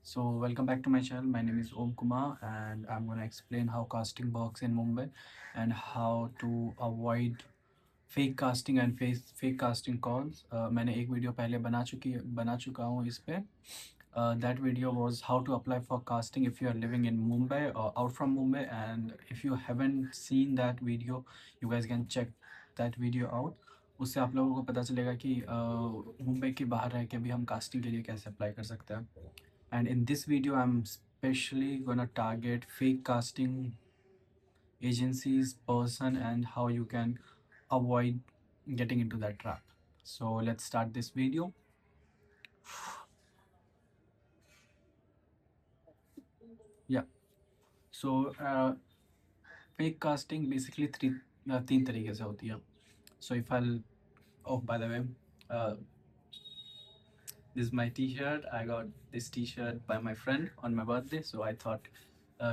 So welcome back to my channel. My name is Om Kumar and I'm going to explain how casting works in Mumbai and how to avoid fake casting and fake casting calls. मैंने एक video पहले बना चुका हूँ इस पे. That video was how to apply for casting if you are living in Mumbai or out from Mumbai, and if you haven't seen that video, you guys can check that video out. उससे आप लोगों को पता चलेगा कि मुंबई के बाहर रह के भी हम कास्टिंग के लिए कैसे अप्लाई कर सकते हैं. And in this video, I'm specially gonna target fake casting agencies, person, and how you can avoid getting into that trap. So let's start this video. Yeah. So fake casting basically तीन तरीके से होती है. So if I'll by the way, uh, this is my t-shirt. I got this t-shirt by my friend on my birthday, so I thought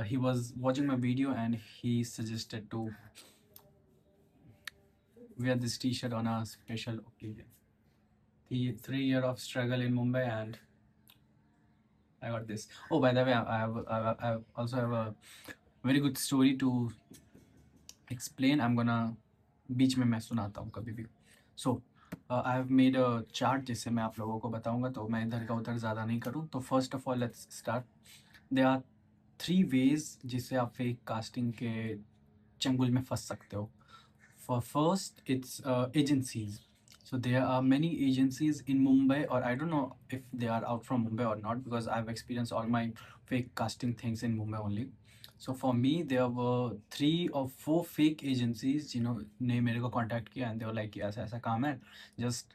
he was watching my video and he suggested to wear this t-shirt on a special occasion. The 3 year of struggle in Mumbai, and I got this. Oh, by the way, I also have a very good story to explain. I'm gonna बीच में मैं सुनाता हूँ कभी भी. So I have made a chart जिससे मैं आप लोगों को बताऊंगा, तो मैं इधर का उधर ज़्यादा नहीं करूँ. तो first of all let's start. There are 3 ways जिससे आप फेक कास्टिंग के चंगुल में फंस सकते हो. For first, it's agencies. So there are many agencies in Mumbai, or I don't know if they are out from Mumbai or not, because I've experienced all my fake casting things in Mumbai only. So for me, there were 3 or 4 fake agencies, ने मेरे को contact किया, and they were like कि ऐसा ऐसा काम है, just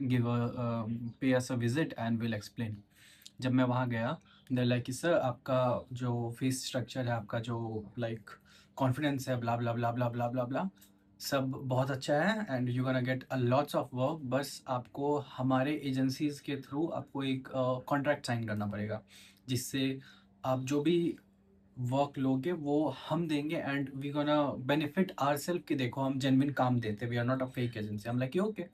pay us a visit and we'll explain. जब मैं वहाँ गया, they're like कि सर आपका जो फेस स्ट्रक्चर है, आपका जो लाइक कॉन्फिडेंस है, ब्ला ब्ला ब्ला ब्ला ब्ला ब्ला ब्ला, सब बहुत अच्छा है and you gonna get a lots of work. बस आपको हमारे एजेंसीज के थ्रू आपको एक कॉन्ट्रैक्ट साइन करना पड़ेगा, जिससे आप जो भी वर्क लोगे वो हम देंगे and we gonna benefit our self कि देखो हम जेन्युइन काम देते, we are not a fake agency. हम लाइक ओके,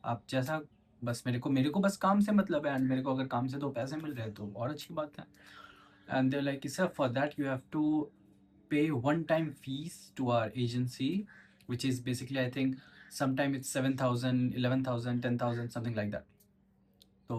आप जैसा, बस मेरे को बस काम से मतलब है, एंड मेरे को अगर काम से 2 पैसे मिल रहे हैं तो और अच्छी बात है. And they like sir for that you have to pay one-time fees to our agency, which is basically I think sometime it's 7,000, 11,000, 10,000, something like that. तो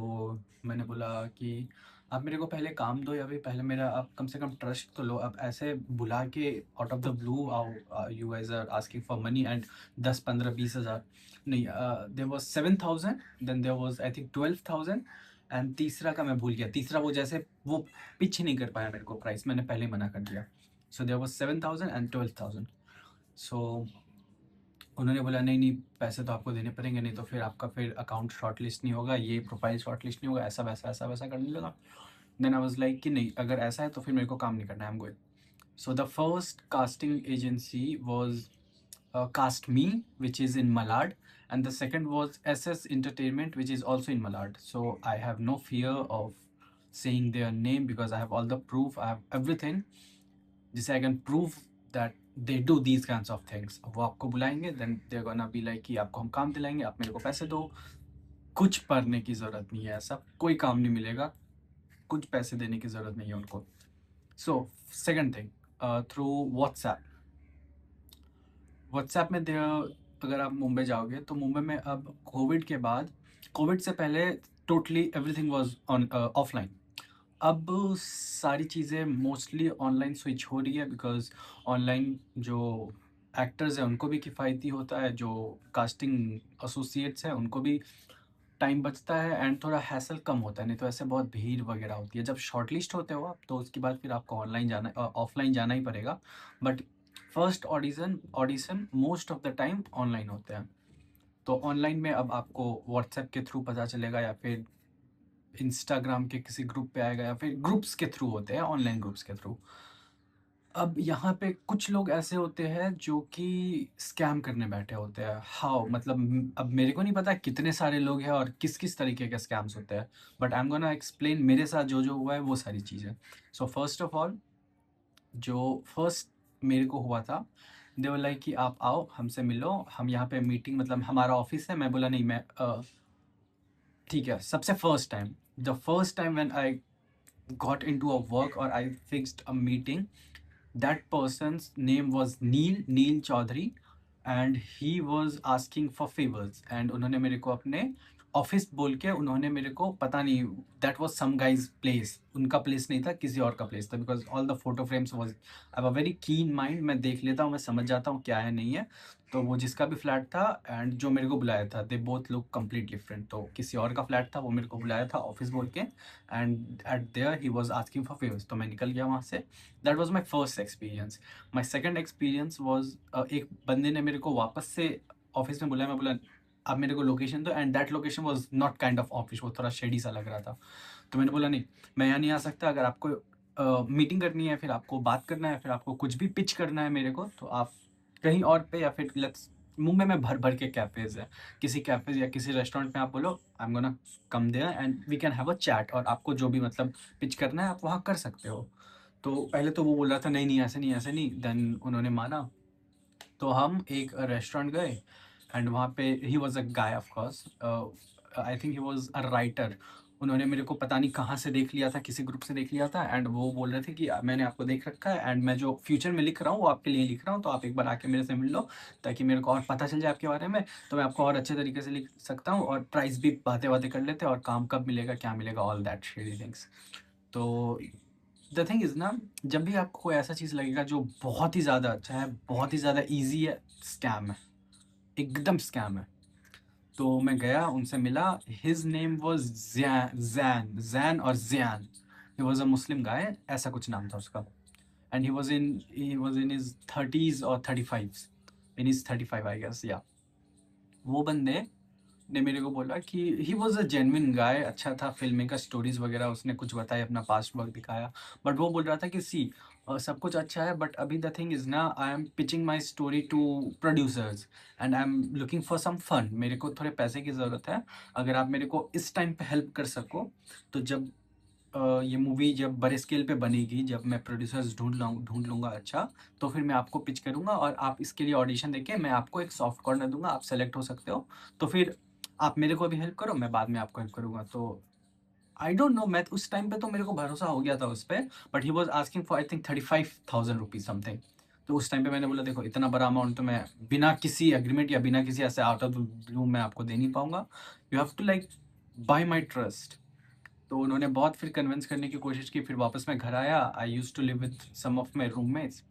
मैंने बोला कि आप मेरे को पहले काम दो, या फिर पहले मेरा आप कम से कम ट्रस्ट तो लो. आप ऐसे बुला के आउट ऑफ द ब्लू आओ, you guys are asking for money and 10, 15, 20 हज़ार नहीं. There was 7,000, then there was I think 12,000, and तीसरा का मैं भूल गया. तीसरा वो जैसे वो पिच नहीं कर पाया मेरे को प्राइस, मैंने पहले मना कर दिया. So there was 7,000 and 12,000. So उन्होंने बोला नहीं नहीं, पैसे तो आपको देने पड़ेंगे, नहीं तो फिर आपका फिर अकाउंट शॉर्ट लिस्ट नहीं होगा, ये प्रोफाइल शॉर्ट लिस्ट नहीं होगा, ऐसा वैसा करने लगा. देन आई वाज लाइक कि नहीं, अगर ऐसा है तो फिर मेरे को काम नहीं करना है, I am going. So the first casting agency was Cast Me, which is in Malad, and the second was SS Entertainment, which is also in Malad. So I have no fear of saying their name because I have all the proof, I have everything. जिससे I can prove that they do these kinds of things. वो आपको बुलाएंगे, then they gonna be like कि आपको हम काम दिलाएंगे, आप मेरे को पैसे दो. कुछ पढ़ने की ज़रूरत नहीं है, ऐसा कोई काम नहीं मिलेगा, कुछ पैसे देने की ज़रूरत नहीं है उनको. So second thing, through WhatsApp में अगर आप मुंबई जाओगे तो मुंबई में अब कोविड के बाद, कोविड से पहले totally everything was on offline. अब सारी चीज़ें मोस्टली ऑनलाइन स्विच हो रही है, बिकॉज़ ऑनलाइन जो एक्टर्स हैं उनको भी किफ़ायती होता है, जो कास्टिंग एसोसिएट्स हैं उनको भी टाइम बचता है एंड थोड़ा हैसल कम होता है. नहीं तो ऐसे बहुत भीड़ वगैरह होती है. जब शॉर्टलिस्ट होते हो आप, तो उसके बाद फिर आपको ऑफलाइन जाना ही पड़ेगा. But first audition most of the time online होते हैं. तो ऑनलाइन में अब आपको व्हाट्सएप के थ्रू पता चलेगा, या फिर इंस्टाग्राम के किसी ग्रुप पे आएगा, या फिर ग्रुप्स के थ्रू होते हैं, ऑनलाइन ग्रुप्स के थ्रू. अब यहाँ पे कुछ लोग ऐसे होते हैं जो कि स्कैम करने बैठे होते हैं. हाउ मतलब अब मेरे को नहीं पता कितने सारे लोग हैं और किस किस तरीके के स्कैम्स होते हैं, but I am gonna explain मेरे साथ जो जो हुआ है वो सारी चीज़ें. सो फर्स्ट ऑफ ऑल, जो फर्स्ट मेरे को हुआ था, दे वर लाइक कि आप आओ हमसे मिलो, हम यहाँ पे मीटिंग, मतलब हमारा ऑफिस है. मैं बोला नहीं, मैं ठीक है. सबसे first time, the first time when I got into a work or I fixed a meeting. That person's name was Neil Chaudhary, and he was asking for favors. And उन्होंने मेरे को अपने ऑफिस बोल के उन्होंने मेरे को पता नहीं, that was some guys place, उनका प्लेस नहीं था, किसी और का प्लेस था, because all the photo frames was, I have a very keen mind, मैं देख लेता हूँ, मैं समझ जाता हूँ क्या है नहीं है। तो वो जिसका भी फ्लैट था एंड जो मेरे को बुलाया था, they both look complete different. तो किसी और का फ्लैट था, वो मेरे को बुलाया था ऑफिस बोल के, and at there he was asking for favours, तो मैं निकल गया वहाँ से। That was my first experience. My second experience was, एक बंदे ने मेरे को वापस से ऑफिस में बुलाया, मैं बोला आप मेरे को लोकेशन दो, and that location was not kind of office, वो थोड़ा शेडी सा लग रहा था। तो मैंने बोला नहीं, मैं यहाँ नहीं आ सकता, अगर आपको मीटिंग करनी है, फिर आपको बात करना है, फिर आपको कुछ भी पिच करना है मेरे को, तो आप कहीं और पे, या फिर लेट्स, मुंबई में भर भर के कैफ़ेज़ है, किसी कैफ़े या किसी रेस्टोरेंट में आप बोलो I am gonna come there and we can have a chat, और आपको जो भी मतलब पिच करना है आप वहाँ कर सकते हो। तो पहले तो वो बोल रहा था नहीं, नहीं, ऐसे नहीं, ऐसे नहीं, देन उन्होंने माना। तो हम एक रेस्टोरेंट गए, एंड वहाँ पे ही was a guy of course, I think he was a writer. उन्होंने मेरे को पता नहीं कहाँ से देख लिया था, किसी ग्रुप से देख लिया था, एंड वो बोल रहे थे कि मैंने आपको देख रखा है, एंड मैं जो फ्यूचर में लिख रहा हूँ वो आपके लिए लिख रहा हूँ, तो आप एक बार आके मेरे से मिल लो, ताकि मेरे को और पता चल जाए आपके बारे में, तो मैं आपको और अच्छे तरीके से लिख सकता हूँ, और प्राइस भी बातें बातें कर लेते हैं, और काम कब मिलेगा, क्या मिलेगा, ऑल दैट शेडी थिंग्स। तो द थिंग इज़ ना, जब भी आपको कोई ऐसा चीज़ लगेगा जो बहुत ही ज़्यादा अच्छा है, बहुत ही ज़्यादा ईज़ी है, स्कैम है, एकदम स्कैम है। तो मैं गया, उनसे मिला, हिज़ नेम वाज़ ज़ैन और ज़ियान। ही वाज़ अ मुस्लिम गाय, ऐसा कुछ नाम था उसका, and he was in his 30s और 35s, in his 35 I guess, या। वो बंदे ने मेरे को बोला कि ही वॉज़ अ जेन्युइन गाय, अच्छा था, फ़िल्म का स्टोरीज़ वगैरह उसने कुछ बताई, अपना पास्ट वर्क दिखाया। बट वो बोल रहा था कि सब कुछ अच्छा है, बट अभी द थिंग इज़ ना, I am pitching my story to producers and I am looking for some fun, मेरे को थोड़े पैसे की ज़रूरत है। अगर आप मेरे को इस टाइम पे हेल्प कर सको, तो जब ये मूवी जब बड़े स्केल पे बनेगी, जब मैं प्रोड्यूसर्स ढूँढ लूँगा अच्छा, तो फिर मैं आपको पिच करूँगा, और आप इसके लिए ऑडिशन देके मैं आपको एक सॉफ्ट कॉर्नर दूँगा, आप सेलेक्ट हो सकते हो। तो फिर आप मेरे को भी हेल्प करो, मैं बाद में आपको हेल्प करूँगा। तो आई डोंट नो, मैं उस टाइम पे तो मेरे को भरोसा हो गया था उस पे, but he was asking for I think 35,000 rupees something. तो उस टाइम पे मैंने बोला देखो, इतना बड़ा अमाउंट तो मैं बिना किसी एग्रीमेंट या बिना किसी ऐसे आउट ऑफ द ब्लू मैं आपको दे नहीं पाऊँगा। You have to like buy my trust. तो उन्होंने बहुत फिर कन्विंस करने की कोशिश की, फिर वापस मैं घर आया, I used to live with some of my roommates.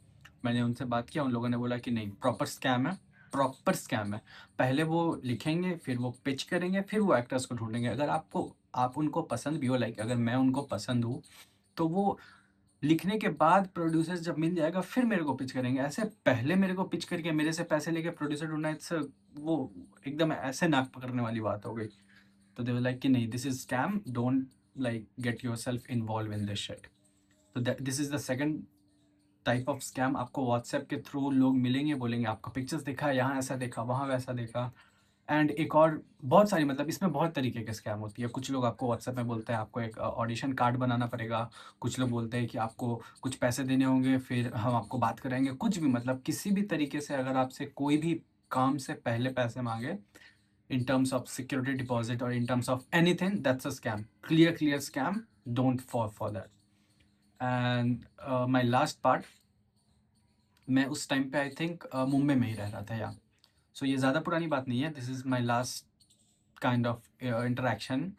मैंने उनसे बात किया, उन लोगों ने बोला कि नहीं, प्रॉपर स्कैम है, प्रॉपर स्कैम है। पहले वो लिखेंगे, फिर वो पिच करेंगे, फिर वो एक्टर्स को ढूँढेंगे। अगर आप उनको पसंद भी हो, लाइक अगर मैं उनको पसंद हूँ, तो वो लिखने के बाद प्रोड्यूसर्स जब मिल जाएगा, फिर मेरे को पिच करेंगे। ऐसे पहले मेरे को पिच करके मेरे से पैसे लेके प्रोड्यूसर ढूँढना, वो एकदम ऐसे नाक पकड़ने वाली बात हो गई। तो दे वर लाइक कि नहीं, this is scam, don't like get yourself involve in this shit. तो this is the second type of scam. आपको व्हाट्सएप के थ्रू लोग मिलेंगे, बोलेंगे आपका पिक्चर्स देखा, यहाँ ऐसा देखा, वहाँ वैसा देखा। एंड एक और बहुत सारी, मतलब इसमें बहुत तरीके के स्कैम होती है। कुछ लोग आपको व्हाट्सएप में बोलते हैं आपको एक ऑडिशन कार्ड बनाना पड़ेगा। कुछ लोग बोलते हैं कि आपको कुछ पैसे देने होंगे, फिर हम आपको बात कराएंगे। कुछ भी, मतलब किसी भी तरीके से अगर आपसे कोई भी काम से पहले पैसे मांगे, in terms of security deposit or in terms of anything, that's a scam, clear scam, don't fall for that. And my last part, मैं उस टाइम पे आई थिंक मुंबई में ही रह रहा था, या सो ये ज़्यादा पुरानी बात नहीं है, this is my last kind of interaction.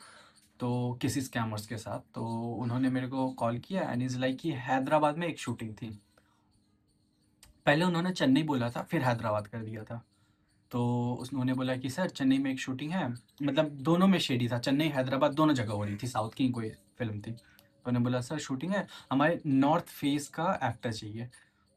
तो किसी स्कैमर्स के साथ, तो उन्होंने मेरे को कॉल किया एंड इज़ लाइक कि हैदराबाद में एक शूटिंग थी। पहले उन्होंने चेन्नई बोला था, फिर हैदराबाद कर दिया था। तो उन्होंने बोला कि सर चेन्नई में एक शूटिंग है, मतलब दोनों में शेडी था, चेन्नई हैदराबाद दोनों जगह हो रही थी, साउथ की कोई फिल्म थी। तो उन्होंने बोला सर शूटिंग है, हमारे नॉर्थ फेस का एक्टर चाहिए।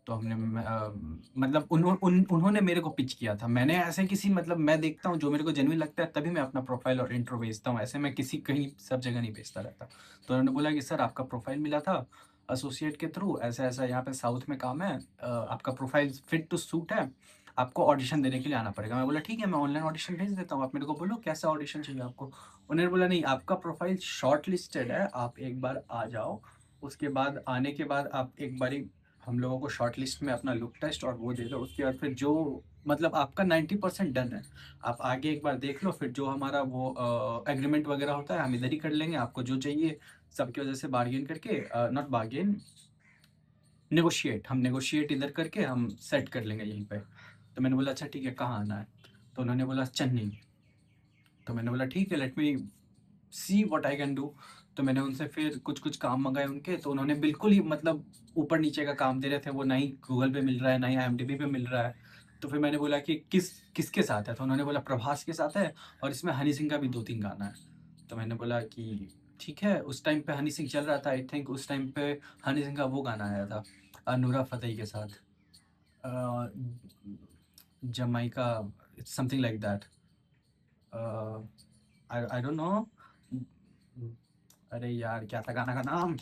तो मतलब उन्होंने मेरे को पिच किया था। मैंने ऐसे किसी, मतलब मैं देखता हूँ जो मेरे को जेन्युइन लगता है तभी मैं अपना प्रोफाइल और इंट्रो भेजता हूँ, ऐसे मैं किसी कहीं सब जगह नहीं भेजता रहता। तो उन्होंने बोला कि सर आपका प्रोफाइल मिला था एसोसिएट के थ्रू, ऐसा ऐसा यहाँ पे साउथ में काम है, आपका प्रोफाइल फिट टू सूट है, आपको ऑडिशन देने के लिए आना पड़ेगा। मैं बोला ठीक है, मैं ऑनलाइन ऑडिशन भेज देता हूँ, आप मेरे को बोलो कैसा ऑडिशन चाहिए आपको। उन्होंने बोला नहीं, आपका प्रोफाइल शॉर्ट लिस्टेड है, आप एक बार आ जाओ, उसके बाद आने के बाद आप एक बारी हम लोगों को शॉर्ट लिस्ट में अपना लुक टेस्ट और वो दे दो, उसके बाद फिर जो, मतलब आपका 90% डन है, आप आगे एक बार देख लो, फिर जो हमारा वो एग्रीमेंट वगैरह होता है हम इधर ही कर लेंगे, आपको जो चाहिए सबकी वजह से बार्गेन करके, नॉट बार्गेन, नेगोशिएट, हम नेगोशिएट इधर करके हम सेट कर लेंगे यहीं पे। तो मैंने बोला अच्छा ठीक है, कहाँ आना है? तो उन्होंने बोला चेन्नई। तो मैंने बोला ठीक है, let me see what I can do. तो मैंने उनसे फिर कुछ-कुछ काम मँगाए उनके, तो उन्होंने बिल्कुल ही मतलब ऊपर-नीचे का काम दे रहे थे, वो ना ही गूगल पे मिल रहा है, ना ही IMDb पे मिल रहा है। तो फिर मैंने बोला कि किसके साथ है? तो उन्होंने बोला प्रभास के साथ है और इसमें हनी सिंह का भी 2-3 गाना है। तो मैंने बोला कि ठीक है, उस टाइम पे हनी सिंह चल रहा था, आई थिंक उस टाइम पे हनी सिंह का वो गाना आया था नूरा फ़तेही के साथ, uh, Jamaica, it's something like that. Uh, I don't know. अरे यार क्या था गाना का नाम?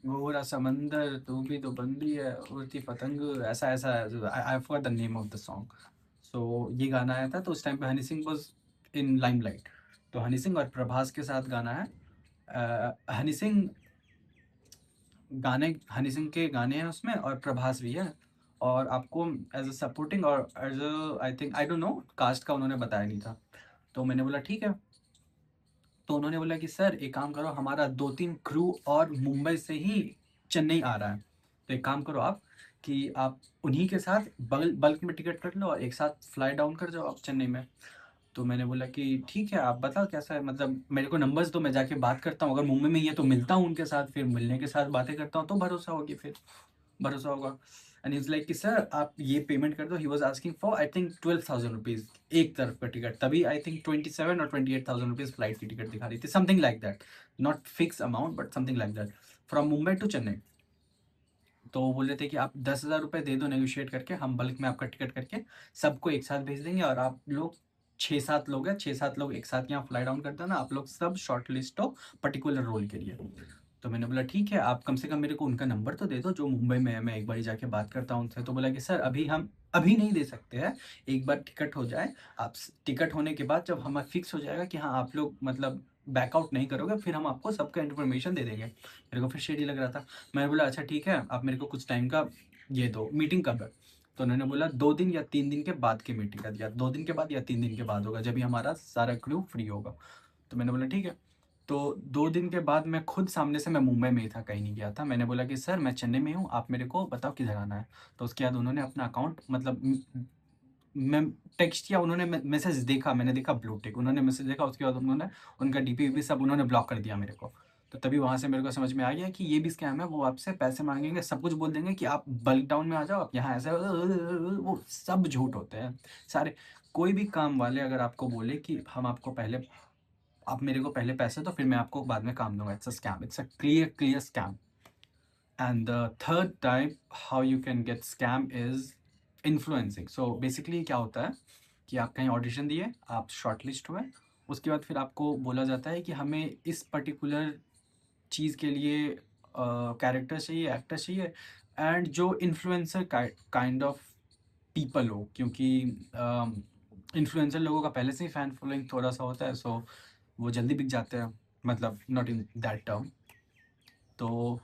घोरा समंदर तू भी तो बंदी है, उड़ती पतंग, ऐसा ऐसा। I I forgot the name of the song. So ये गाना आया था, तो उस टाइम पे Honey Singh was in limelight. तो हनी सिंह और प्रभास के साथ गाना है। हनी सिंह गाने, हनी सिंह के गाने हैं उसमें और प्रभास भी है। और आपको एज अ सपोर्टिंग और as a, I think, I don't know, cast का उन्होंने बताया नहीं था। तो मैंने बोला ठीक है। तो उन्होंने बोला कि सर एक काम करो, हमारा 2-3 क्रू और मुंबई से ही चेन्नई आ रहा है। तो एक काम करो आप, कि आप उन्हीं के साथ बल्क में टिकट कर लो और एक साथ फ्लाई डाउन कर जाओ आप चेन्नई में। तो मैंने बोला कि ठीक है, आप बताओ कैसा है, मतलब मेरे को नंबर्स दो, मैं जाके बात करता हूँ, अगर मुंबई में ही है तो मिलता हूँ उनके साथ, फिर मिलने के साथ बातें करता हूँ तो भरोसा होगी, फिर भरोसा होगा। एंड ही वाज़ लाइक कि सर आप ये पेमेंट कर दो। He was asking for I think 12,000 rupees एक तरफ का टिकट, तभी आई थिंक 27 और 28,000 रुपीज़ फ्लाइट की टिकट दिखा रही थी, something like that. Not fix amount but something like that, from Mumbai to Chennai. तो वो बोल रहे थे कि आप 10,000 रुपये दे दो नेगोशिएट करके, हम बल्क में आपका टिकट करके सबको एक साथ भेज देंगे, और आप लोग 6-7 लोग हैं, 6-7 लोग एक साथ यहाँ फ्लाई डाउन कर देना, आप लोग सब शॉर्ट लिस्ट हो पर्टिकुलर रोल के लिए। तो मैंने बोला ठीक है, आप कम से कम मेरे को उनका नंबर तो दे दो जो मुंबई में है, मैं एक बारी जाके बात करता हूँ उनसे। तो बोला कि सर अभी हम अभी नहीं दे सकते हैं, एक बार टिकट हो जाए, आप टिकट होने के बाद जब हमें फिक्स हो जाएगा कि हाँ आप लोग मतलब बैकआउट नहीं करोगे, फिर हम आपको सबका इन्फॉर्मेशन दे देंगे। मेरे को फिर शेड ही लग रहा था। मैंने बोला अच्छा ठीक है, आप मेरे को कुछ टाइम का ये दो, मीटिंग कब है? तो उन्होंने बोला 2 दिन या 3 दिन के बाद की मीटिंग का दिया, 2 दिन के बाद या 3 दिन के बाद होगा, जब भी हमारा सारा क्रू फ्री होगा। तो मैंने बोला ठीक है। तो 2 दिन के बाद मैं खुद सामने से, मैं मुंबई में ही था, कहीं नहीं गया था। मैंने बोला कि सर मैं चेन्नई में हूँ, आप मेरे को बताओ किधर आना है। तो उसके बाद उन्होंने अपना अकाउंट मतलब मैं टेक्स्ट किया, उन्होंने मैसेज देखा, मैंने देखा ब्लू टिक, उन्होंने मैसेज देखा, उसके बाद उन्होंने उनका डीपी वीपी सब उन्होंने ब्लॉक कर दिया मेरे को। तो तभी वहाँ से मेरे को समझ में आ गया कि ये भी स्कैम है, वो आपसे पैसे माँगेंगे, सब कुछ बोल देंगे कि आप बल्क डाउन में आ जाओ, आप यहाँ ऐसे, वो सब झूठ होते हैं सारे। कोई भी काम वाले अगर आपको बोले कि हम आपको पहले, आप मेरे को पहले पैसे दो फिर मैं आपको बाद में काम दूँगा, it's a scam, it's a clear scam. And the third type how you can get scam is influencing. So basically क्या होता है कि आप कहीं ऑडिशन दिए, आप शॉर्टलिस्ट हुए, उसके बाद फिर आपको बोला जाता है कि हमें इस पर्टिकुलर चीज़ के लिए कैरेक्टर चाहिए, एक्टर चाहिए, एंड जो इन्फ्लुएंसर काइंड ऑफ पीपल हो, क्योंकि इन्फ्लुएंसर लोगों का पहले से ही फैन फॉलोइंग थोड़ा-सा होता है, सो वो जल्दी बिक जाते हैं, मतलब नॉट इन दैट टर्म। तो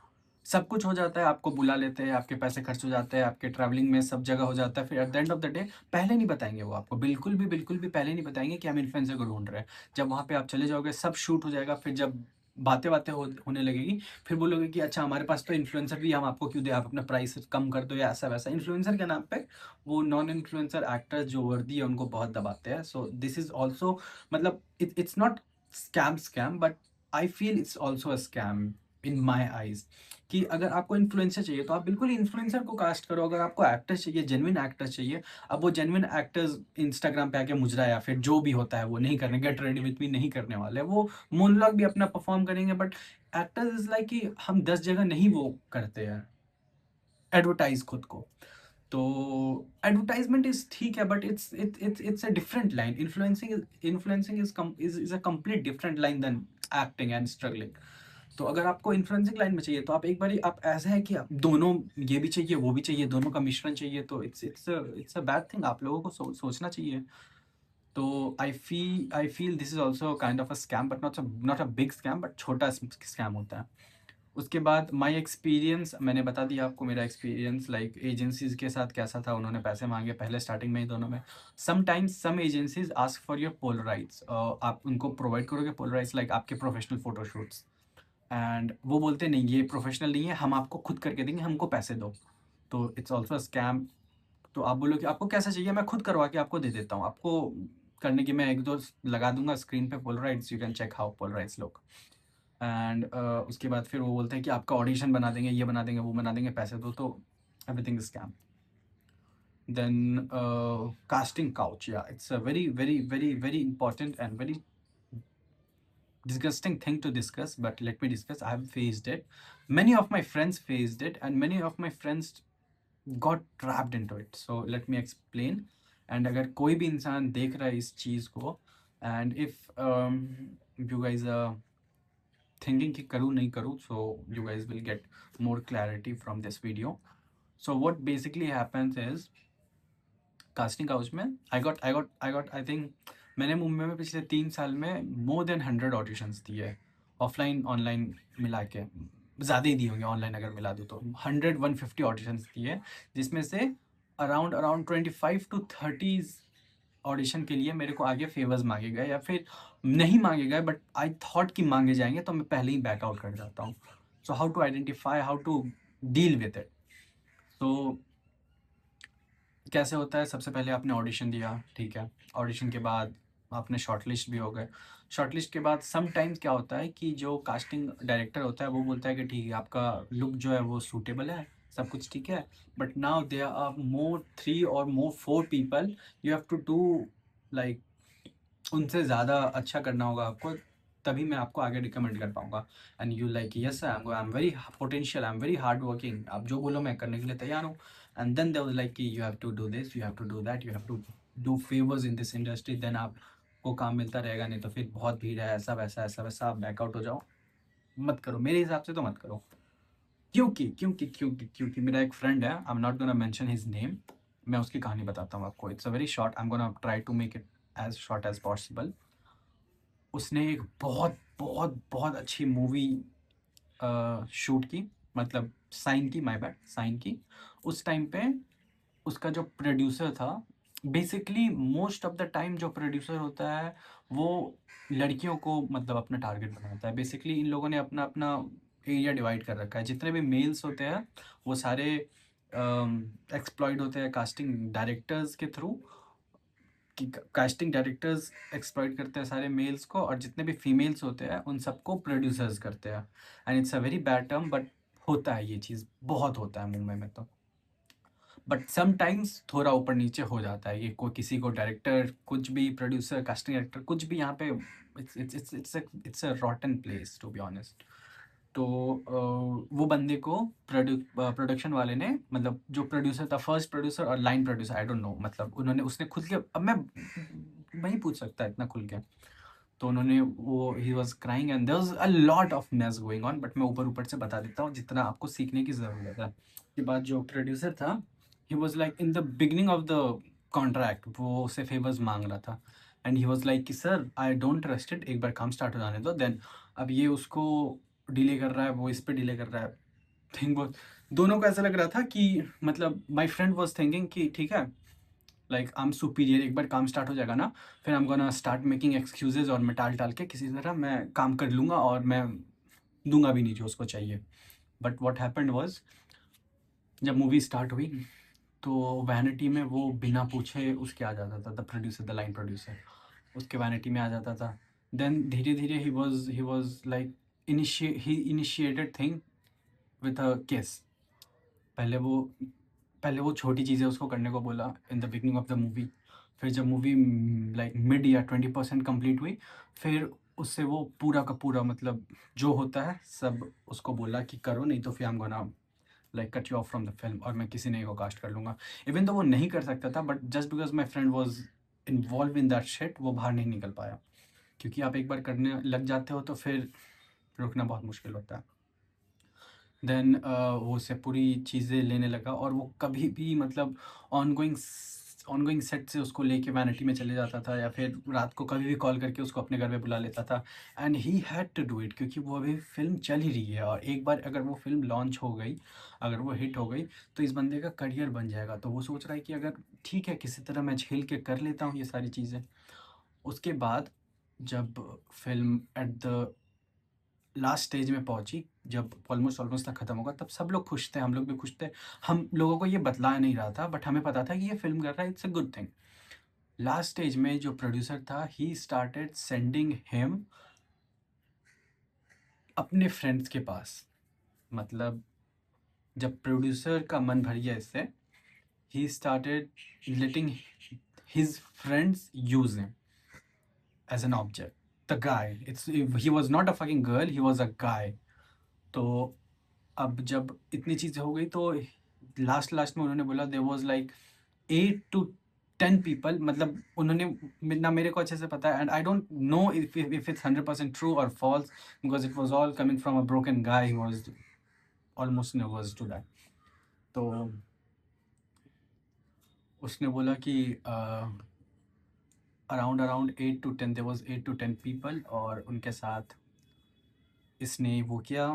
सब कुछ हो जाता है, आपको बुला लेते हैं, आपके पैसे खर्च हो जाते हैं, आपके ट्रैवलिंग में सब जगह हो जाता है, फिर at the end of the day पहले नहीं बताएँगे वो आपको, बिल्कुल भी पहले नहीं बताएँगे कि हम इन्फ्लुएंसर को ढूँढ रहे हैं। जब वहाँ पे आप चले जाओगे, सब शूट हो जाएगा, फिर जब बातें-वातें होने लगेगी, फिर बोलोगे कि अच्छा हमारे पास तो इन्फ्लुएंसर भी है, हम आपको क्यों दें, आप अपना प्राइस कम कर दो या ऐसा-वैसा। इन्फ्लुएंसर के नाम पे वो नॉन इन्फ्लुएंसर एक्टर्स जो वर्दी है उनको बहुत दबाते हैं। सो दिस इज़ ऑल्सो, मतलब it's not scam but I feel it's also a scam in my eyes. कि अगर आपको इन्फ्लुएंसर चाहिए तो आप बिल्कुल इन्फ्लुएंसर को कास्ट करो, अगर आपको एक्टर्स चाहिए, जेन्युइन एक्टर्स चाहिए, अब वो जेन्युइन एक्टर्स इंस्टाग्राम पे आके मुजरा या फिर जो भी होता है वो नहीं करने, गेट रेडी विथ मी नहीं करने वाले, वो मोनोलॉग भी अपना परफॉर्म करेंगे, बट एक्टर्स इज लाइक कि हम 10 जगह नहीं वो करते हैं एडवर्टाइज खुद को। तो एडवर्टाइजमेंट इज ठीक है, but it's a different line, influencing is a complete different line than acting and struggling. तो अगर आपको इन्फ्लुएंसिंग लाइन में चाहिए तो आप एक बारी, आप ऐसा है कि आप दोनों, ये भी चाहिए वो भी चाहिए, दोनों का मिश्रण चाहिए, तो इट्स अ बैड थिंग, आप लोगों को सोचना चाहिए। तो I feel this is also kind of a scam, but not a big scam, but छोटा स्कैम होता है। उसके बाद माय एक्सपीरियंस मैंने बता दिया आपको, मेरा एक्सपीरियंस लाइक एजेंसीज़ के साथ कैसा था। उन्होंने पैसे माँगे पहले स्टार्टिंग में ही दोनों में। Sometimes some agencies ask for your polaroids, आप उनको प्रोवाइड करोगे पोलराइड्स लाइक आपके प्रोफेशनल फ़ोटोशूट्स, एंड वो बोलते नहीं ये प्रोफेशनल नहीं है, हम आपको खुद करके देंगे, हमको पैसे दो। तो इट्स ऑल्सो अ स्कैम। तो आप बोलो कि आपको कैसा चाहिए, मैं खुद करवा के आपको दे देता हूँ। आपको करने की मैं 1-2 लगा दूँगा स्क्रीन पे polaroids, you can check how polaroids look. And उसके बाद फिर वो बोलते हैं कि आपका ऑडिशन बना देंगे, ये बना देंगे, वो बना देंगे, पैसे दो। तो everything is scam. Then casting couch, या it's a very very very very important and very disgusting thing to discuss, but let me discuss. I have faced it, many of my friends faced it, and many of my friends got trapped into it. So let me explain. And अगर कोई भी इंसान देख रहा है इस चीज़ को, and if you guys are thinking कि करूँ नहीं करूँ, so you guys will get more clarity from this video. So what basically happens is casting couch में आई थिंक मैंने मुंबई में पिछले 3 साल में मोर देन 100 ऑडिशंस दिए, ऑफलाइन ऑनलाइन मिला के। ज़्यादा ही दिए होंगे ऑनलाइन अगर मिला दूँ तो। 100-150 ऑडिशंस दिए, जिसमें से अराउंड अराउंड 25 to 30 ऑडिशन के लिए मेरे को आगे फेवर्स मांगे गए, या फिर नहीं मांगे गए बट आई थॉट कि मांगे जाएंगे, तो मैं पहले ही बैकआउट कर जाता हूँ। So how to identify, how to deal with it. तो कैसे होता है, सबसे पहले आपने ऑडिशन दिया, ठीक है। ऑडिशन के बाद आपने शॉर्टलिस्ट भी हो गए। शॉर्टलिस्ट के बाद सम टाइम्स क्या होता है कि जो कास्टिंग डायरेक्टर होता है वो बोलता है कि ठीक है आपका लुक जो है वो सूटेबल है, सब कुछ ठीक है, but now there are more 3 और more 4 people, you have to do like उनसे ज़्यादा अच्छा करना होगा आपको, तभी मैं आपको आगे रिकमेंड कर पाऊँगा। And you like yes I am very potential, I am very hard working, आप जो बोलो मैं करने के लिए तैयार हूँ। And then they was like कि you have to do this, you have to do that, you have to do favours in this industry, then आपको काम मिलता रहेगा, नहीं तो फिर बहुत भीड़ है, ऐसा वैसा, आप बैकआउट हो जाओ। मत करो, मेरे हिसाब से तो मत करो। क्योंकि मेरा एक फ्रेंड है, I am not gonna mention his name, मैं उसकी कहानी बताता हूँ आपको। It's a very short, I am gonna try to make it as short as possible. उसने एक बहुत बहुत बहुत अच्छी मूवी शूट की, मतलब साइन की, माय बैड, साइन की। उस टाइम पे उसका जो प्रोड्यूसर था, basically most of the time जो प्रोड्यूसर होता है वो लड़कियों को मतलब अपना टारगेट बनाता है। बेसिकली इन लोगों ने अपना अपना एरिया डिवाइड कर रखा है। जितने भी मेल्स होते हैं वो सारे एक्सप्लॉइड होते हैं कास्टिंग डायरेक्टर्स के थ्रू, कि कास्टिंग डायरेक्टर्स एक्सप्लॉइट करते हैं सारे मेल्स को, और जितने भी फीमेल्स होते हैं उन सबको प्रोड्यूसर्स करते हैं। And it's a very bad term, but होता है, ये चीज़ बहुत होता है मुंबई में तो। बट समटाइम्स थोड़ा ऊपर नीचे हो जाता है, ये कोई किसी को डायरेक्टर, कुछ भी प्रोड्यूसर, कास्टिंग डायरेक्टर, कुछ भी यहाँ पे it's a rotten place to be honest. तो वो बंदे को प्रोडक्शन वाले ने, मतलब जो प्रोड्यूसर था, फर्स्ट प्रोड्यूसर और line producer, I don't no, मतलब उन्होंने, उसने खुद के, अब मैं नहीं पूछ सकता इतना खुल के। तो उन्होंने वो he was crying and there was a lot of mess going on, but मैं ऊपर ऊपर से बता देता हूँ जितना आपको सीखने की ज़रूरत है। उसके बाद जो प्रोड्यूसर था, he was like in the beginning of the contract वो उससे फेवर्स मांग रहा था, एंड ही वॉज लाइक कि sir I don't trust it, एक बार काम स्टार्ट हो जाने दो। देन अब ये उसको डिले कर रहा है, वो इस पे डिले कर रहा है। थिंक वो दोनों को ऐसा लग रहा था कि मतलब माई फ्रेंड वॉज थिंकिंग कि ठीक है, लाइक आई एम सुपीरियर, एक बार काम स्टार्ट हो जाएगा ना, फिर आई am gonna start making excuses, और मैं टाल टाल के किसी तरह मैं काम कर लूँगा, और मैं दूंगा भी नहीं जो उसको चाहिए। बट वॉट हैपेंड वॉज, जब मूवी स्टार्ट हुई तो वैनिटी में वो बिना पूछे उसके आ जाता था, the producer, the line producer उसके वैनिटी में आ जाता था। देन धीरे धीरे he was like he initiated thing with a किस। पहले वो पहले वो छोटी चीज़ें उसको करने को बोला in the beginning of the movie. फिर जब मूवी लाइक मिड या 20% कंप्लीट हुई, फिर उससे वो पूरा का पूरा मतलब जो होता है सब उसको बोला कि करो, नहीं तो फिर आई am gonna like cut you of from the film, और मैं किसी नए को कास्ट कर लूँगा। इवन तो वो नहीं कर सकता था, but just because my friend was involve in that shit, वो बाहर नहीं निकल पाया। क्योंकि आप एक बार करने लग जाते हो तो फिर रुकना बहुत मुश्किल होता है। देन वो उससे पूरी चीज़ें लेने लगा, और वो कभी भी मतलब ऑन गोइंग ऑनगोइंग सेट से उसको लेके वैनिटी में चले जाता था, या फिर रात को कभी भी कॉल करके उसको अपने घर पे बुला लेता था। And he had to do it, क्योंकि वो अभी फ़िल्म चल ही रही है, और एक बार अगर वो फ़िल्म लॉन्च हो गई, अगर वो हिट हो गई, तो इस बंदे का करियर बन जाएगा। तो वो सोच रहा है कि अगर ठीक है, किसी तरह मैं झेल के कर लेता हूँ ये सारी चीज़ें। उसके बाद जब film at the last stage में पहुँची, जब ऑलमोस्ट तक ख़त्म होगा, तब सब लोग खुश थे, हम लोग भी खुश थे। हम लोगों को ये बतला नहीं रहा था, बट हमें पता था कि ये फ़िल्म कर रहा है, it's a good thing. Last stage में जो प्रोड्यूसर था, ही स्टार्टेड सेंडिंग हिम अपने फ्रेंड्स के पास। मतलब जब प्रोड्यूसर का मन भर गया इससे, he started letting his friends use him as an object. The guy, it's he was not a fucking girl, he was a guy. तो अब जब इतनी चीज़ें हो गई, तो लास्ट में उन्होंने बोला there was like 8 to 10 people, मतलब उन्होंने ना, मेरे को अच्छे से पता है, and I don't know if it's 100% true और false, because it was all coming from a broken guy who was almost nervous to die. तो उसने बोला कि around 8 to 10, there was 8 to 10 people, और उनके साथ इसने वो किया,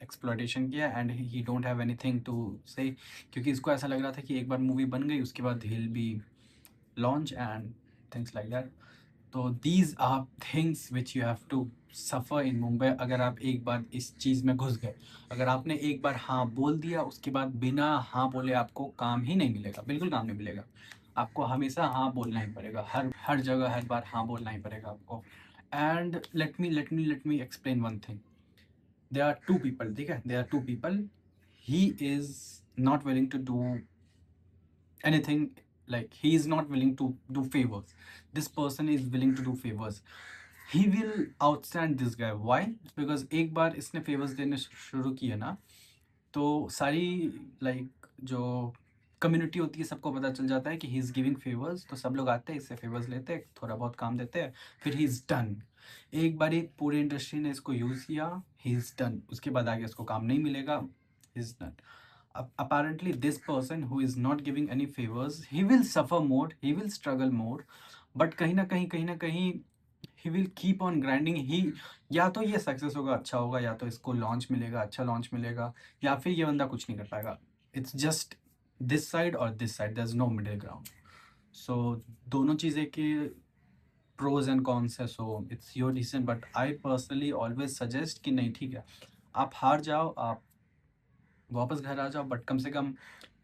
एक्सप्लॉयटेशन किया, and he don't have anything to से, क्योंकि इसको ऐसा लग रहा था कि एक बार मूवी बन गई, उसके बाद he will be launch and things like that. तो these are things which you have to suffer in Mumbai. अगर आप एक बार इस चीज़ में घुस गए, अगर आपने एक बार हाँ बोल दिया, उसके बाद बिना हाँ बोले आपको काम ही नहीं मिलेगा, बिल्कुल काम नहीं मिलेगा। आपको हमेशा हाँ बोलना ही पड़ेगा, हर जगह हर बार हाँ बोलना ही पड़ेगा आपको। And let me explain one thing. there are two people, ठीक है, there are two people. He is not willing to do anything, like he is not willing to do favors. This person is willing to do favors. He will outstand this guy. Why? Because एक बार इसने favors देने शुरू किए ना, तो सारी like जो community होती है, सबको पता चल जाता है कि ही इज़ गिविंग फेवर्स, तो सब लोग आते हैं, इससे फेवर्स लेते हैं, थोड़ा बहुत काम देते हैं, फिर ही इज़ डन। एक बारी पूरी इंडस्ट्री ने इसको यूज़ किया, ही इज़ डन, उसके बाद आगे इसको काम नहीं मिलेगा, he is done. Apparently this person who is not giving any favors, he will suffer more, he will struggle more, but कहीं ना कहीं he will keep on grinding. he या तो ये सक्सेस होगा, अच्छा होगा, या तो इसको लॉन्च मिलेगा, अच्छा लॉन्च मिलेगा, या फिर ये बंदा कुछ नहीं कर पाएगा। इट्स जस्ट दिस साइड और this side, there is no middle ground. So दोनों चीज़ें के प्रोज एंड कॉन्स है, so it's your decision, but I personally always suggest कि नहीं, ठीक है, आप हार जाओ, आप वापस घर आ जाओ, बट कम से कम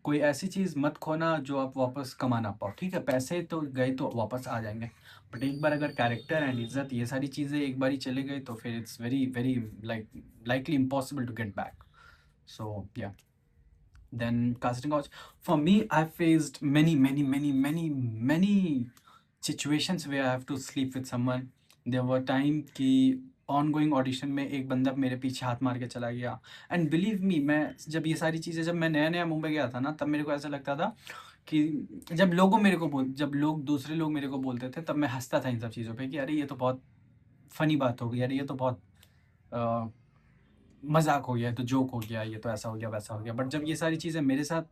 कोई ऐसी चीज़ मत खोना जो आप वापस कमा ना पाओ। ठीक है, पैसे तो गए तो वापस आ जाएंगे, बट एक बार अगर कैरेक्टर एंड इज्जत, ये सारी चीज़ें एक बार ही चले गए, तो फिर it's very very likely impossible to get back. So yeah, then casting couch, for me I faced many situations where I have to sleep with someone. There were time कि ongoing audition में एक बंदा मेरे पीछे हाथ मार के चला गया, एंड बिलीव मी, मैं जब ये सारी चीज़ें, जब मैं नया नया मुंबई गया था ना, तब मेरे को ऐसा लगता था कि जब लोग दूसरे लोग मेरे को बोलते थे, तब मैं हंसता था इन सब चीज़ों पे कि अरे ये तो बहुत फनी बात हो गई, अरे ये तो बहुत मजाक हो गया, तो जोक हो गया, ये तो ऐसा हो गया, वैसा हो गया। बट जब ये सारी चीज़ें मेरे साथ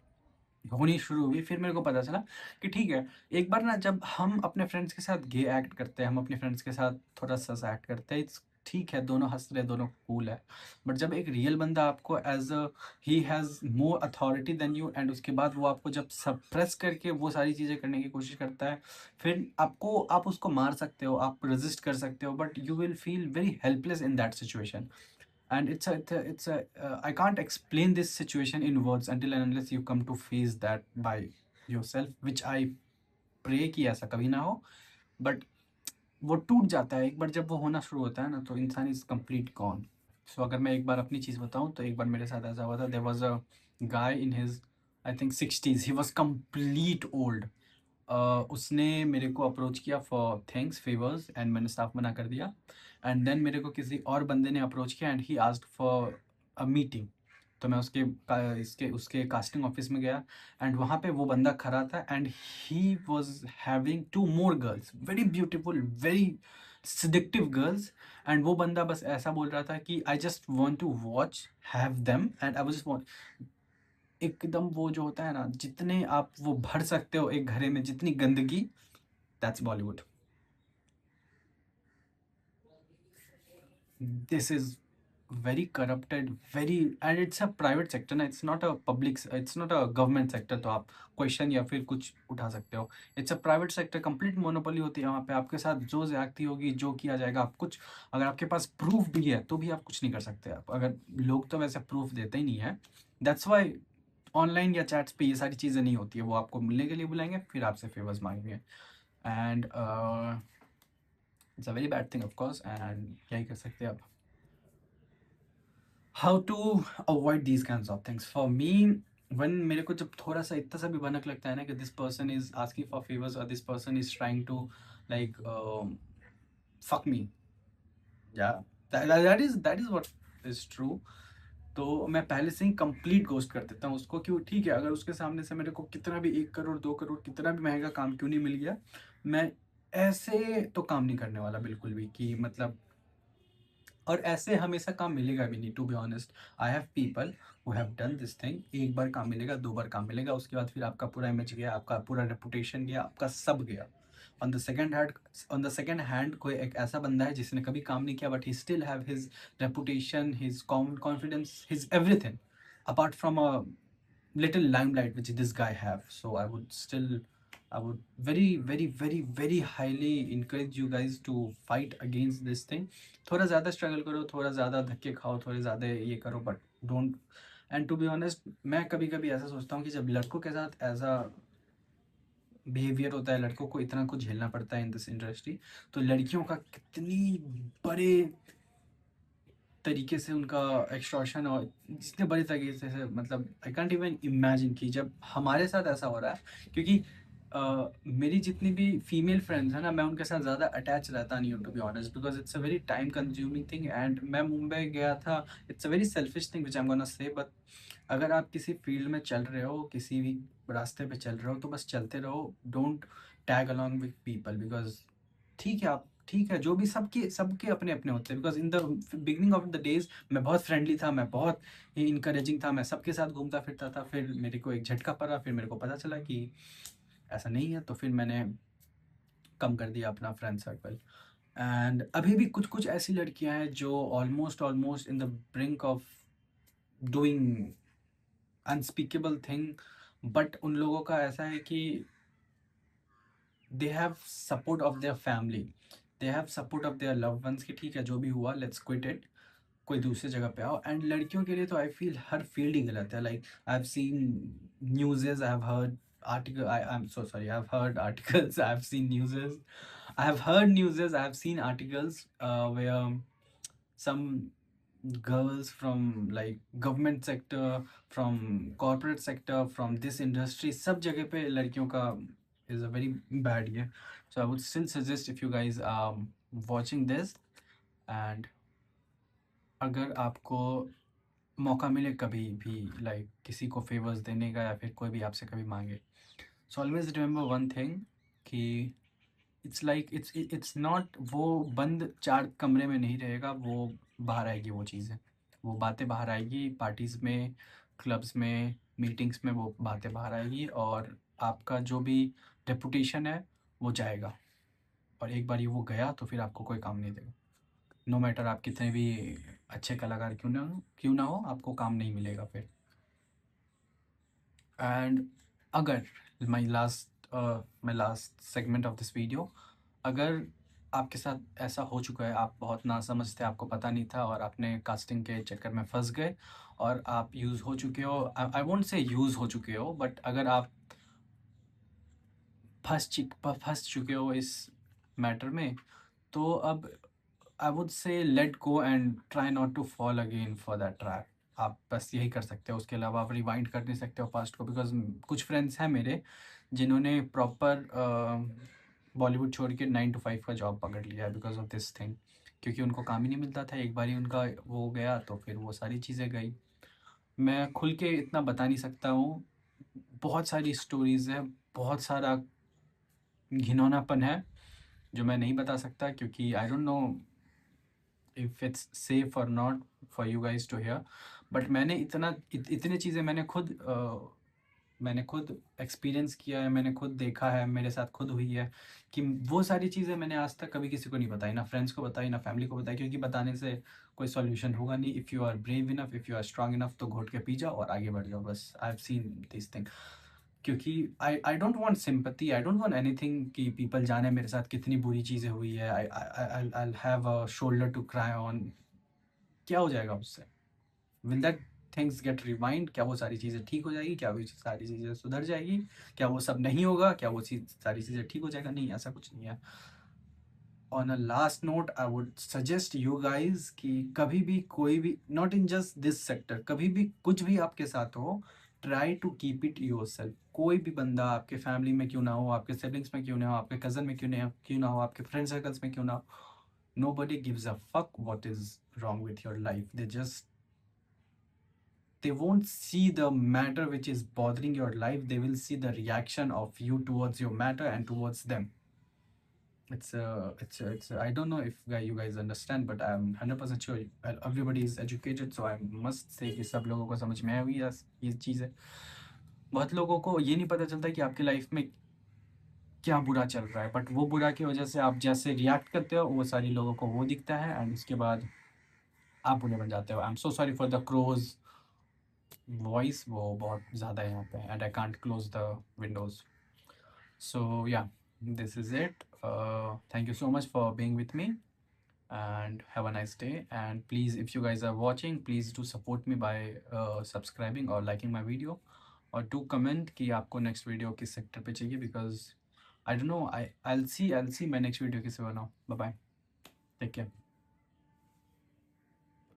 होनी शुरू हुई, फिर मेरे को पता चला कि ठीक है, एक बार ना जब हम अपने फ्रेंड्स के साथ गे एक्ट करते हैं, हम अपने फ्रेंड्स के साथ थोड़ा सा एक्ट करते हैं, इट्स ठीक है, दोनों हंस रहे, दोनों कूल है। बट जब एक रियल बंदा आपको as a, he has more authority than you, and उसके बाद वो आपको जब सप्रेस करके वो सारी चीज़ें करने की कोशिश करता है, फिर आप उसको मार सकते हो, आप रेजिस्ट कर सकते हो, but you will feel very helpless in that situation. And I can't explain this situation in words until and unless you come to face that by yourself, which I pray कि ऐसा कभी ना हो। But वो टूट जाता है एक बार, जब वो होना शुरू होता है ना, तो इंसान इज कंप्लीट गॉन। सो अगर मैं एक बार अपनी चीज़ बताऊँ, तो एक बार मेरे साथ ऐसा हुआ था। There was a guy in his, I think 60s, he was complete old. उसने मेरे को अप्रोच किया फॉर थैंक्स फेवर्स, एंड मैंने साफ मना कर दिया। एंड देन मेरे को किसी और बंदे ने अप्रोच किया, and he asked for a meeting. तो मैं उसके कास्टिंग ऑफिस में गया, एंड वहाँ पे वो बंदा खड़ा था, and he was having 2 more girls, very beautiful, very seductive girls. And वो बंदा बस ऐसा बोल रहा था कि I just want to watch, have them, and I was just एकदम वो जो होता है ना, जितने आप वो भर सकते हो एक घड़े में, जितनी गंदगी, that's Bollywood. This is very corrupted, very, and it's a private sector ना, it's not a public, it's not a government sector, तो आप क्वेश्चन या फिर कुछ उठा सकते हो। It's a private sector, complete monopoly होती है वहाँ पे, आपके साथ जो ज्यादती होगी, जो किया जाएगा, आप कुछ, अगर आपके पास प्रूफ भी है तो भी आप कुछ नहीं कर सकते। आप अगर, लोग तो वैसे प्रूफ देते ही नहीं है, दैट्स वाई ऑनलाइन या चैट्स पे ये सारी चीज़ें नहीं होती है। वो आपको मिलने के लिए बुलाएंगे, फिर आपसे फेवर्स मांगेंगे, and it's a very bad thing of course, and क्या ही कर सकते हैं आप। How to avoid these kinds of things for me, one, मेरे को जब थोड़ा सा इतना सा भी भनक लगता है ना कि this person is asking for favours और this person is trying to like fuck me, या that is what is true, तो मैं पहले से ही कंप्लीट गोस्ट कर देता हूँ उसको। क्यों, ठीक है, अगर उसके सामने से मेरे को कितना भी 1 करोड़ 2 करोड़ कितना भी महंगा काम क्यों नहीं मिल गया, मैं ऐसे तो काम नहीं करने वाला बिल्कुल भी, कि मतलब, और ऐसे हमेशा काम मिलेगा भी नहीं, to be honest. I have people who have done this thing, एक बार काम मिलेगा, 2 बार काम मिलेगा, उसके बाद फिर आपका पूरा इमेज गया, आपका पूरा रेपुटेशन गया, आपका सब गया। ऑन द सेकेंड हैंड कोई एक ऐसा बंदा है जिसने कभी काम नहीं किया, but he still have his reputation, his confidence, his everything, apart from a little limelight which this guy have. So I would very very very very highly encourage you guys to fight against this thing. थोड़ा ज़्यादा struggle करो, थोड़ा ज़्यादा धक्के खाओ, थोड़े ज़्यादा ये करो, but don't. And to be honest, मैं कभी कभी ऐसा सोचता हूँ कि जब लड़कों के साथ ऐसा बिहेवियर होता है, लड़कों को इतना कुछ झेलना पड़ता है इन दिस इंडस्ट्री, तो लड़कियों का कितनी बड़े तरीके से उनका एक्सटॉर्शन, और जितने बड़े तरीके से, मतलब आई कांट इवन इमेजिन कि जब हमारे साथ ऐसा हो रहा है, क्योंकि मेरी जितनी भी फीमेल फ्रेंड्स हैं ना, मैं उनके साथ ज़्यादा अटैच रहता नहीं हूँ, to be honest, because it's a very time consuming thing. And मैं मुंबई गया था, it's a very selfish thing which I am gonna say, but अगर आप किसी फील्ड में चल रहे हो, किसी भी रास्ते पे चल रहे हो, तो बस चलते रहो, don't tag along with people, because ठीक है, आप ठीक है, जो भी, सबके सबके अपने अपने होते हैं, because in the beginning of the days मैं बहुत फ्रेंडली था, मैं बहुत ही इंकरेजिंग था, मैं सबके साथ घूमता फिरता था, फिर मेरे को एक झटका पड़ा, फिर मेरे को पता चला कि ऐसा नहीं है, तो फिर मैंने कम कर दिया अपना फ्रेंड सर्कल। एंड अभी भी कुछ कुछ ऐसी लड़कियां हैं जो almost almost in the brink of doing unspeakable thing, but उन लोगों का ऐसा है कि they have support of their family, they have support of their love ones, कि ठीक है जो भी हुआ, लेट्स क्विट इट, कोई दूसरी जगह पे आओ। एंड लड़कियों के लिए तो आई फील हर फील्ड ही गलत है। Like I have scene न्यूज़ेस, I have heard article, I'm so sorry, I've heard articles, I've seen newses, I have heard newses, I have seen articles where some girls from like government sector, from corporate sector, from this industry, सब जगह पे लड़कियों का is a very bad year. So I would still suggest, if you guys are watching this, and अगर आपको मौका मिले कभी भी, लाइक किसी को फेवर्स देने का, या फिर कोई भी आपसे कभी मांगे, so always remember one thing, कि इट्स लाइक इट्स नॉट, वो बंद 4 कमरे में नहीं रहेगा, वो बाहर आएगी, वो चीज़ें, वो बातें बाहर आएगी, पार्टीज़ में, क्लब्स में, मीटिंग्स में, वो बातें बाहर आएगी, और आपका जो भी रेपुटेशन है वो जाएगा। और एक बार ये वो गया तो फिर आपको कोई काम नहीं देगा, नो मैटर आप कितने भी अच्छे कलाकार क्यों ना हो, आपको काम नहीं मिलेगा फिर। एंड अगर my last segment of this video, अगर आपके साथ ऐसा हो चुका है, आप बहुत नासमझ थे, आपको पता नहीं था, और आपने कास्टिंग के चक्कर में फंस गए, और आप यूज़ हो चुके हो, आई वोंट से यूज़ हो चुके हो, बट अगर आप फंस चुके हो इस मैटर में, तो अब I would say let go and try not to fall again for that trap. आप बस यही कर सकते हो, उसके अलावा आप रिवाइंड कर नहीं सकते हो पास्ट को, बिकॉज कुछ फ्रेंड्स हैं मेरे जिन्होंने प्रॉपर बॉलीवुड छोड़ के 9 to 5 का जॉब पकड़ लिया है बिकॉज ऑफ दिस थिंग, क्योंकि उनको काम ही नहीं मिलता था। एक बार ही उनका वो गया तो फिर वो सारी चीज़ें गई। मैं खुल के इतना बता नहीं सकता हूँ, बहुत सारी स्टोरीज़ है, बहुत सारा घिनौनापन है जो मैं नहीं बता सकता, क्योंकि I don't know if it's safe और not for you guys to hear. But मैंने इतनी चीज़ें मैंने खुद एक्सपीरियंस किया है, मैंने खुद देखा है, मेरे साथ खुद हुई है कि वो सारी चीज़ें मैंने आज तक कभी किसी को नहीं बताई, ना फ्रेंड्स को बताई, ना फैमिली को बताई, क्योंकि बताने से कोई सॉल्यूशन होगा नहीं. If you are brave enough, if you are strong enough, तो घोट के पी जाओ और आगे बढ़ जाओ बस. I have seen this thing. क्योंकि I don't want sympathy, I don't want anything कि पीपल जाने मेरे साथ कितनी बुरी चीज़ें हुई है. I have a shoulder to cry on. क्या हो जाएगा उससे? Will that things get remind? क्या वो सारी चीज़ें ठीक हो जाएगी? क्या वो सारी चीज़ें सुधर जाएगी? क्या वो सब नहीं होगा? क्या वो सारी चीज़ें ठीक हो जाएगा? नहीं, ऐसा कुछ नहीं है. On a last note, I would suggest you guys कि कभी भी कोई भी, not in just this sector, कभी भी कुछ भी आपके साथ हो, try to keep it yourself. कोई भी बंदा आपके फैमिली में क्यों ना हो, आपके सिबलिंग्स में क्यों ना हो, आपके कज़न में क्यों ना हो, आपके फ्रेंड सर्कल्स में क्यों ना हो, nobody gives a fuck what is wrong with your life. They won't see the matter which is bothering your life. They will see the reaction of you towards your matter and towards them. It's I don't know if you guys understand, but I'm 100% sure everybody is educated, so I must say कि सब लोगों को समझ में आई हुई ये चीज़ है. बहुत लोगों को ये नहीं पता चलता कि आपकी लाइफ में क्या बुरा चल रहा है, बट वो बुरा की वजह से आप जैसे रिएक्ट करते हो, वो सारी लोगों को वो दिखता है, एंड उसके बाद आप बुरे बन जाते हो. I am so sorry for the crows voice, वो बहुत ज़्यादा है यहाँ पे, and I can't close the windows. So yeah, this is it. Thank you so much for being with me, and have a nice day. And please, if you guys are watching, please do support me by subscribing or liking my video, or do comment कि आपको next video किस sector पे चाहिए, because I don't know. I'll see my next video किस पे बनाऊँ. Bye bye. Take care.